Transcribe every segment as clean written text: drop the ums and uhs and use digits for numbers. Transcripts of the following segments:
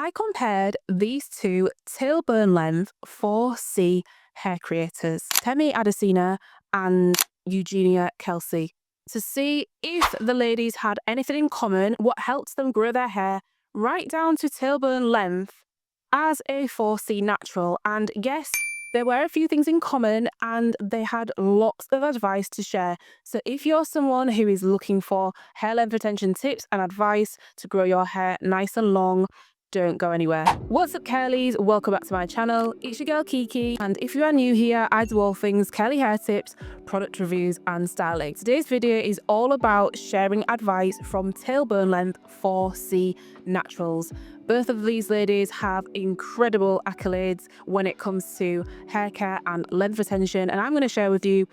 I compared these two tailbone length 4C hair creators, Temi Adesina and Eugenia Kelsey, to see if the ladies had anything in common, what helped them grow their hair right down to tailbone length as a 4C natural. And yes, there were a few things in common and they had lots of advice to share. So if you're someone who is looking for hair length retention tips and advice to grow your hair nice and long, don't go anywhere. What's up, curlies? Welcome back to my channel. It's your girl Kiki, and if you are new here, I do all things curly hair tips, product reviews and styling. Today's video is all about sharing advice from tailbone length 4C naturals. Both of these ladies have incredible accolades when it comes to hair care and length retention, and I'm going to share with you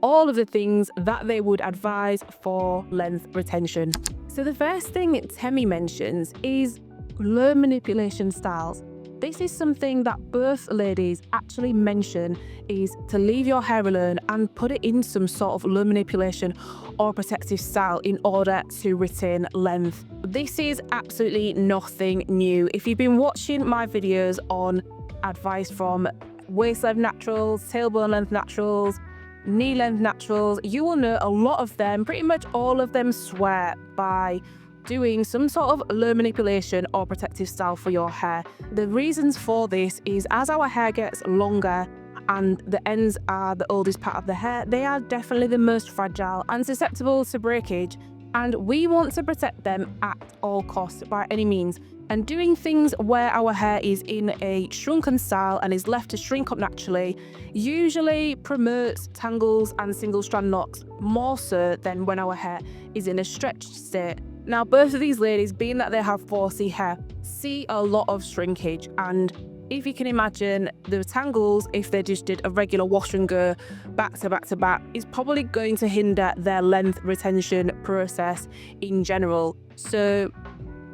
all of the things that they would advise for length retention. So the first thing Temi mentions is low manipulation styles. This is something that both ladies actually mention, is to leave your hair alone and put it in some sort of low manipulation or protective style in order to retain length. This is absolutely nothing new. If you've been watching my videos on advice from waist length naturals, tailbone length naturals, knee length naturals, you will know a lot of them, pretty much all of them, swear by doing some sort of low manipulation or protective style for your hair. The reasons for this is as our hair gets longer and the ends are the oldest part of the hair, they are definitely the most fragile and susceptible to breakage, and we want to protect them at all costs by any means. And doing things where our hair is in a shrunken style and is left to shrink up naturally usually promotes tangles and single strand knots more so than when our hair is in a stretched state. Now, both of these ladies, being that they have 4C hair, see a lot of shrinkage, and if you can imagine, the tangles, if they just did a regular wash and go back to back to back, is probably going to hinder their length retention process in general. So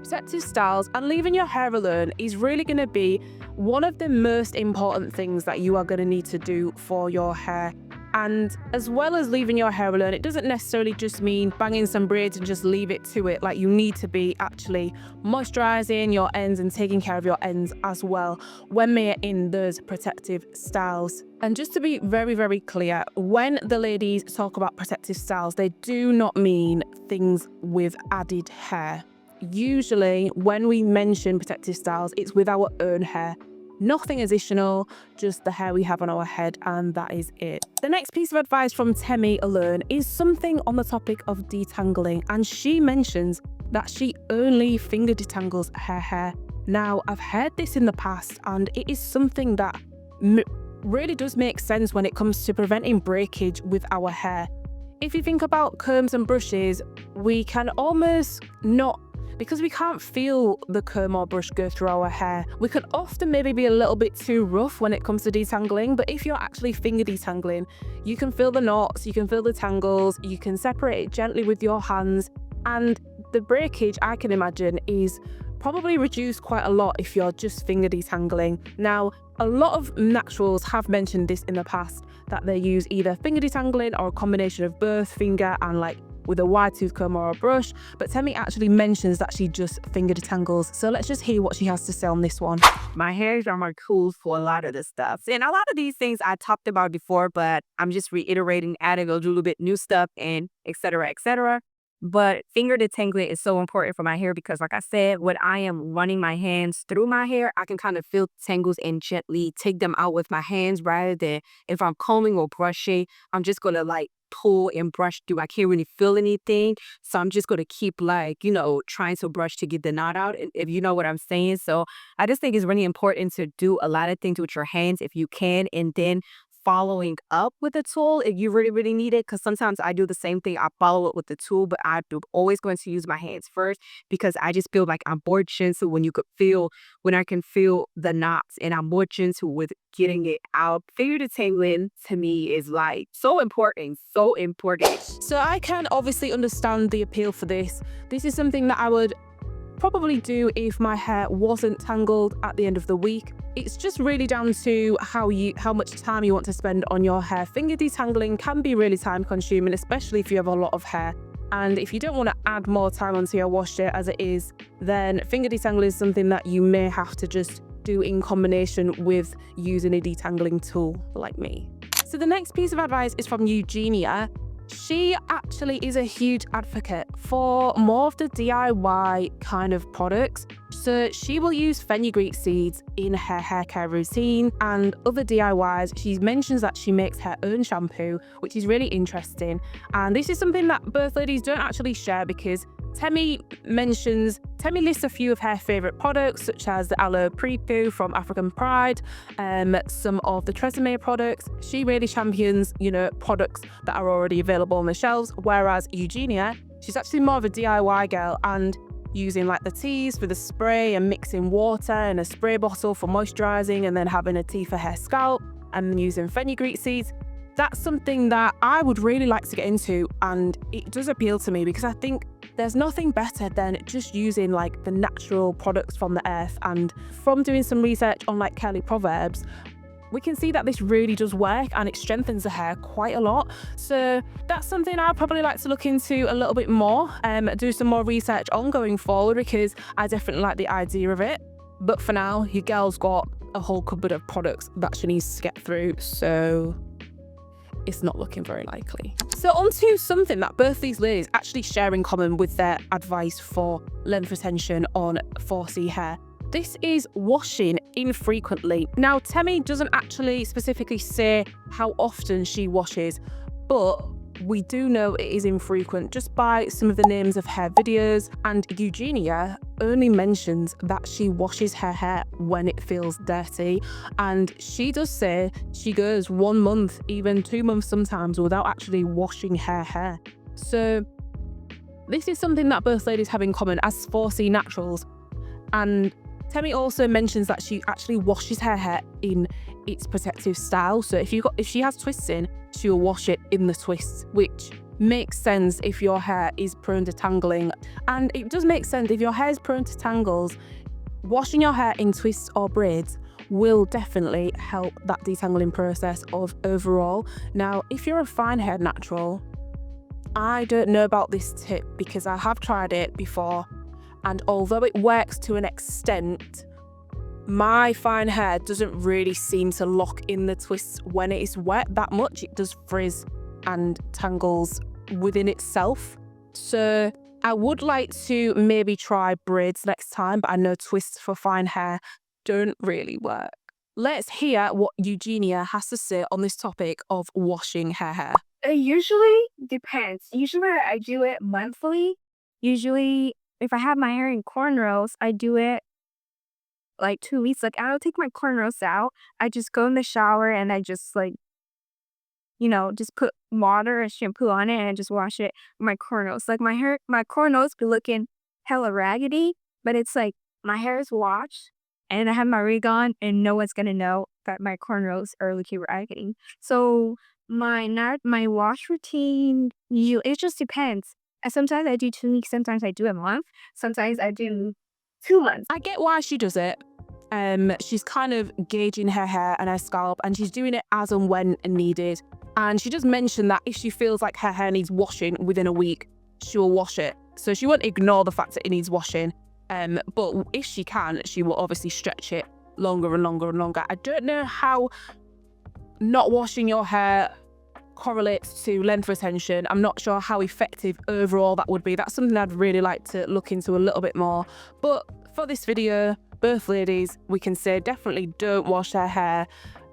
protective styles and leaving your hair alone is really going to be one of the most important things that you are going to need to do for your hair. And as well as leaving your hair alone, it doesn't necessarily just mean banging some braids and just leave it to it. Like, you need to be actually moisturizing your ends and taking care of your ends as well when they're in those protective styles. And just to be very, very clear, when the ladies talk about protective styles, they do not mean things with added hair. Usually when we mention protective styles, it's with our own hair. Nothing additional, just the hair we have on our head, and that is it. The next piece of advice from Temi alone is something on the topic of detangling, and she mentions that she only finger detangles her hair. Now, I've heard this in the past, and it is something that really does make sense when it comes to preventing breakage with our hair. If you think about combs and brushes, we can almost not, because we can't feel the comb or brush go through our hair, we can often maybe be a little bit too rough when it comes to detangling. But if you're actually finger detangling, you can feel the knots, you can feel the tangles, you can separate it gently with your hands, and the breakage, I can imagine, is probably reduced quite a lot if you're just finger detangling. Now, a lot of naturals have mentioned this in the past, that they use either finger detangling or a combination of both, finger and like with a wide tooth comb or a brush, but Temi actually mentions that she just finger detangles. So let's just hear what she has to say on this one. My hairs are my tools for a lot of this stuff. And a lot of these things I talked about before, but I'm just reiterating, adding a little bit new stuff and et cetera, et cetera. But finger detangling is so important for my hair because, like I said, when I am running my hands through my hair, I can kind of feel tangles and gently take them out with my hands, rather than if I'm combing or brushing, I'm just going to like pull and brush through. I can't really feel anything. So I'm just going to keep trying to brush to get the knot out, if you know what I'm saying. So I just think it's really important to do a lot of things with your hands if you can, and then following up with a tool if you really, really need it. Because sometimes I do the same thing. I follow it with the tool, but I'm always going to use my hands first because I just feel like I'm more gentle when I can feel the knots, and I'm more gentle with getting it out. Finger detangling to me is like so important, so important. So I can obviously understand the appeal for this. This is something that I would probably do if my hair wasn't tangled at the end of the week. It's just really down to how much time you want to spend on your hair. Finger detangling can be really time consuming, especially if you have a lot of hair. And if you don't want to add more time onto your wash day as it is, then finger detangling is something that you may have to just do in combination with using a detangling tool like me. So the next piece of advice is from Eugenia. She actually is a huge advocate for more of the DIY kind of products. So she will use fenugreek seeds in her hair care routine and other DIYs. She mentions that she makes her own shampoo, which is really interesting. And this is something that both ladies don't actually share because Temi lists a few of her favourite products, such as the Aloe Priku from African Pride, some of the Tresemme products. She really champions, products that are already available on the shelves, whereas Eugenia, she's actually more of a DIY girl and using like the teas for the spray and mixing water in a spray bottle for moisturizing and then having a tea for her scalp and using fenugreek seeds. That's something that I would really like to get into, and it does appeal to me because I think there's nothing better than just using like the natural products from the earth. And from doing some research on like Kelly Proverbs, we can see that this really does work and it strengthens the hair quite a lot. So that's something I'd probably like to look into a little bit more, do some more research on going forward because I definitely like the idea of it. But for now, your girl's got a whole cupboard of products that she needs to get through. So it's not looking very likely. So on to something that both these ladies actually share in common with their advice for length retention on 4C hair. This is washing infrequently. Now, Temi doesn't actually specifically say how often she washes, but we do know it is infrequent just by some of the names of her videos, and Eugenia only mentions that she washes her hair when it feels dirty, and she does say she goes 1 month, even 2 months sometimes, without actually washing her hair. So this is something that both ladies have in common as 4C naturals. And Temi also mentions that she actually washes her hair in its protective style. So if she has twists in, she will wash it in the twists, which makes sense if your hair is prone to tangling. And it does make sense if your hair is prone to tangles, washing your hair in twists or braids will definitely help that detangling process of overall. Now, if you're a fine haired natural, I don't know about this tip because I have tried it before. And although it works to an extent, my fine hair doesn't really seem to lock in the twists when it is wet that much. It does frizz and tangles within itself. So I would like to maybe try braids next time, but I know twists for fine hair don't really work. Let's hear what Eugenia has to say on this topic of washing her hair. It usually depends. Usually I do it monthly. Usually if I have my hair in cornrows, I do it like 2 weeks. Like, I don't take my cornrows out. I just go in the shower and I just just put water and shampoo on it and just wash it with my cornrows. Like, my cornrows be looking hella raggedy, but it's like my hair is washed and I have my wig on and no one's gonna know that my cornrows are looking raggedy. So my wash routine, it just depends. And sometimes I do 2 weeks, sometimes I do a month, sometimes I do 2 months. I get why she does it. She's kind of gauging her hair and her scalp, and she's doing it as and when needed. And she does mention that if she feels like her hair needs washing within a week, she will wash it. So she won't ignore the fact that it needs washing. But if she can, she will obviously stretch it longer and longer and longer. I don't know how not washing your hair correlates to length retention. I'm not sure how effective overall that would be. That's something I'd really like to look into a little bit more. But for this video, both ladies, we can say definitely don't wash their hair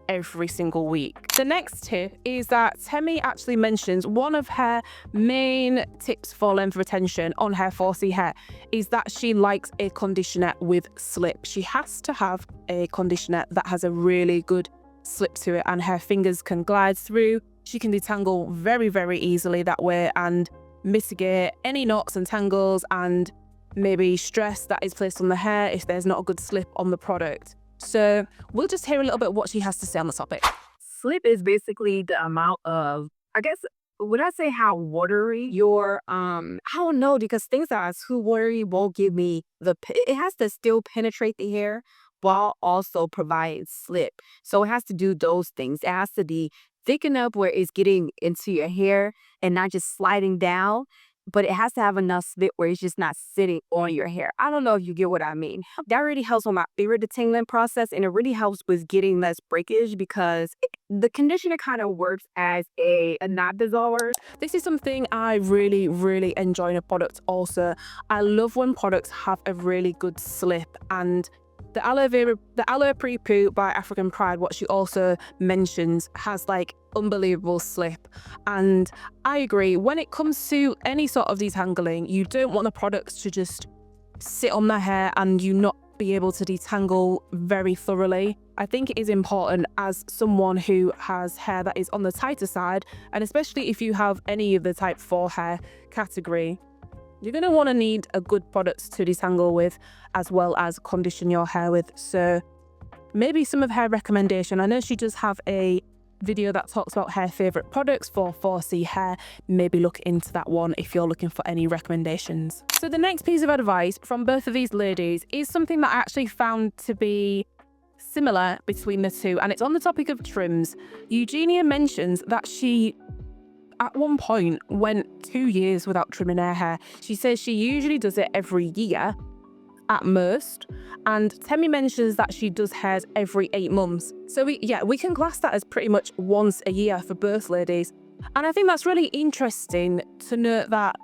every single week. The next tip is that Temi actually mentions one of her main tips for length retention on her 4C hair is that she likes a conditioner with slip. She has to have a conditioner that has a really good slip to it and her fingers can glide through. She can detangle very, very easily that way and mitigate any knots and tangles and maybe stress that is placed on the hair if there's not a good slip on the product. So we'll just hear a little bit what she has to say on the topic. Slip is basically the amount of, I guess, would I say how watery your, I don't know, because things that are too watery won't give me it has to still penetrate the hair while also provide slip. So it has to do those things. It has to be thick enough where it's getting into your hair and not just sliding down, but it has to have enough spit where it's just not sitting on your hair. I don't know if you get what I mean. That really helps with my favorite detangling process, and it really helps with getting less breakage because the conditioner kind of works as a knot dissolver. This is something I really, really enjoy in a product also. I love when products have a really good slip, and the aloe pre-poo by African Pride, what she also mentions, has like unbelievable slip. And I agree, when it comes to any sort of detangling, you don't want the products to just sit on the hair and you not be able to detangle very thoroughly. I think it is important as someone who has hair that is on the tighter side, and especially if you have any of the type 4 hair category, you're going to want to need a good product to detangle with as well as condition your hair with. So maybe some of her recommendation, I know she does have a video that talks about her favorite products for 4C hair. Maybe look into that one if you're looking for any recommendations. So the next piece of advice from both of these ladies is something that I actually found to be similar between the two, and it's on the topic of trims. Eugenia mentions that she at one point went 2 years without trimming her hair. She says she usually does it every year at most, and Temi mentions that she does hairs every 8 months. So we can class that as pretty much once a year for both ladies. And I think that's really interesting to note that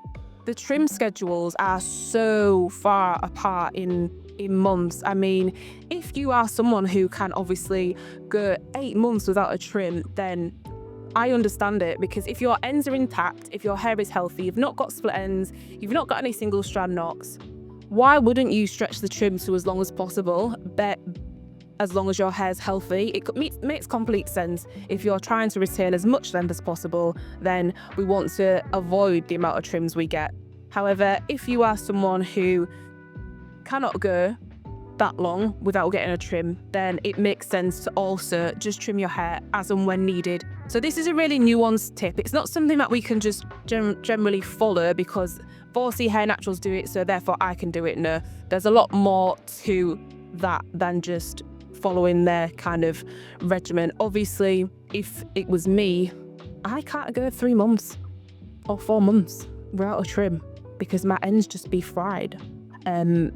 the trim schedules are so far apart in months. I mean, if you are someone who can obviously go 8 months without a trim, then I understand it, because if your ends are intact, if your hair is healthy, you've not got split ends, you've not got any single strand knots, why wouldn't you stretch the trim to as long as possible? But as long as your hair's healthy, it makes complete sense. If you're trying to retain as much length as possible, then we want to avoid the amount of trims we get. However, if you are someone who cannot go that long without getting a trim, then it makes sense to also just trim your hair as and when needed. So this is a really nuanced tip. It's not something that we can just generally follow because 4C Hair Naturals do it, so therefore I can do it. No, there's a lot more to that than just following their kind of regimen. Obviously, if it was me, I can't go 3 months or 4 months without a trim because my ends just be fried. And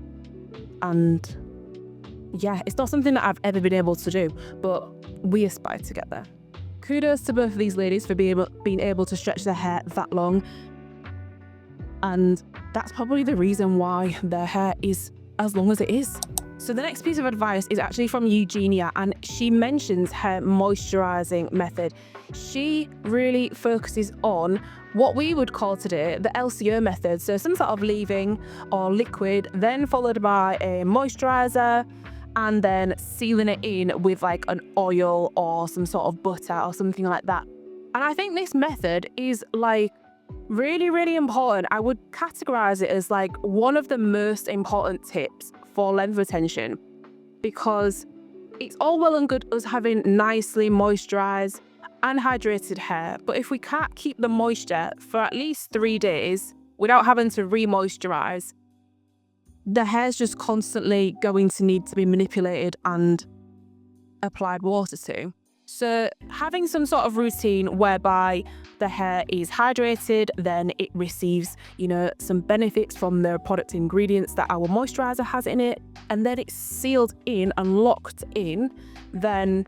yeah, it's not something that I've ever been able to do, but we aspire to get there. Kudos to both of these ladies for being able to stretch their hair that long. And that's probably the reason why their hair is as long as it is. So the next piece of advice is actually from Eugenia, and she mentions her moisturizing method. She really focuses on what we would call today the LCO method. So some sort of leave-in or liquid, then followed by a moisturizer, and then sealing it in with like an oil or some sort of butter or something like that. And I think this method is like really, really important. I would categorize it as like one of the most important tips for length retention, because it's all well and good us having nicely moisturized and hydrated hair, but if we can't keep the moisture for at least 3 days without having to re-moisturize, the hair's just constantly going to need to be manipulated and applied water to. So having some sort of routine whereby the hair is hydrated, then it receives, some benefits from the product ingredients that our moisturizer has in it, and then it's sealed in and locked in, then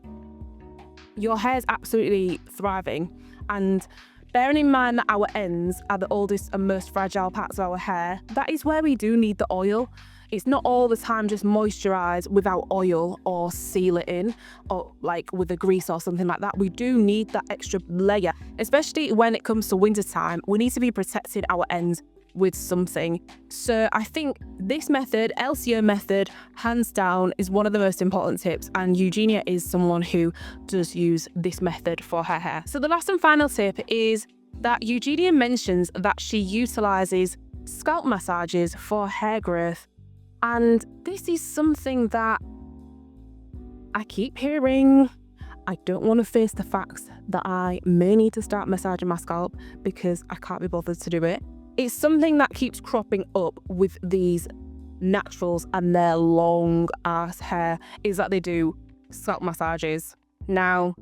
your hair is absolutely thriving. And bearing in mind that our ends are the oldest and most fragile parts of our hair, that is where we do need the oil. It's not all the time just moisturize without oil or seal it in or like with a grease or something like that. We do need that extra layer, especially when it comes to winter time. We need to be protecting our ends with something. So I think this method, LCO method, hands down is one of the most important tips, and Eugenia is someone who does use this method for her hair. So the last and final tip is that Eugenia mentions that she utilizes scalp massages for hair growth. And this is something that I keep hearing. I don't want to face the facts that I may need to start massaging my scalp because I can't be bothered to do it. It's something that keeps cropping up with these naturals and their long ass hair, is that they do scalp massages. Now,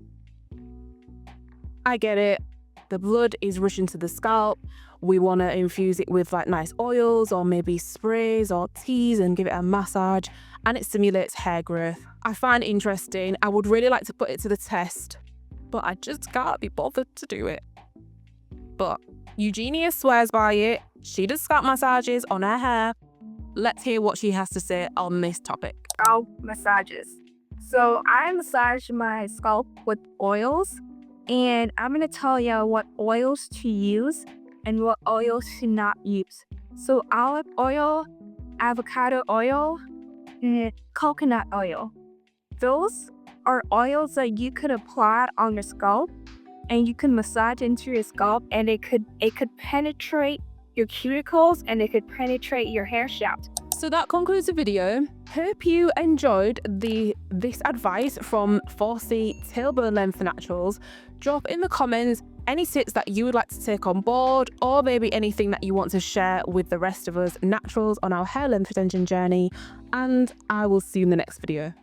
I get it. the blood is rushing to the scalp, we want to infuse it with like nice oils or maybe sprays or teas and give it a massage, and it stimulates hair growth. I find it interesting. I would really like to put it to the test, but I just can't be bothered to do it. But Eugenia swears by it. She does scalp massages on her hair. Let's hear what she has to say on this topic. Scalp massages. So I massage my scalp with oils, and I'm gonna tell you what oils to use and what oils to not use. So olive oil, avocado oil, and coconut oil. Those are oils that you could apply on your scalp, and you can massage into your scalp, and it could penetrate your cuticles, and it could penetrate your hair shaft. So that concludes the video. Hope you enjoyed this advice from 4C Tailbone Length Naturals. Drop in the comments any tips that you would like to take on board, or maybe anything that you want to share with the rest of us naturals on our hair length retention journey, and I will see you in the next video.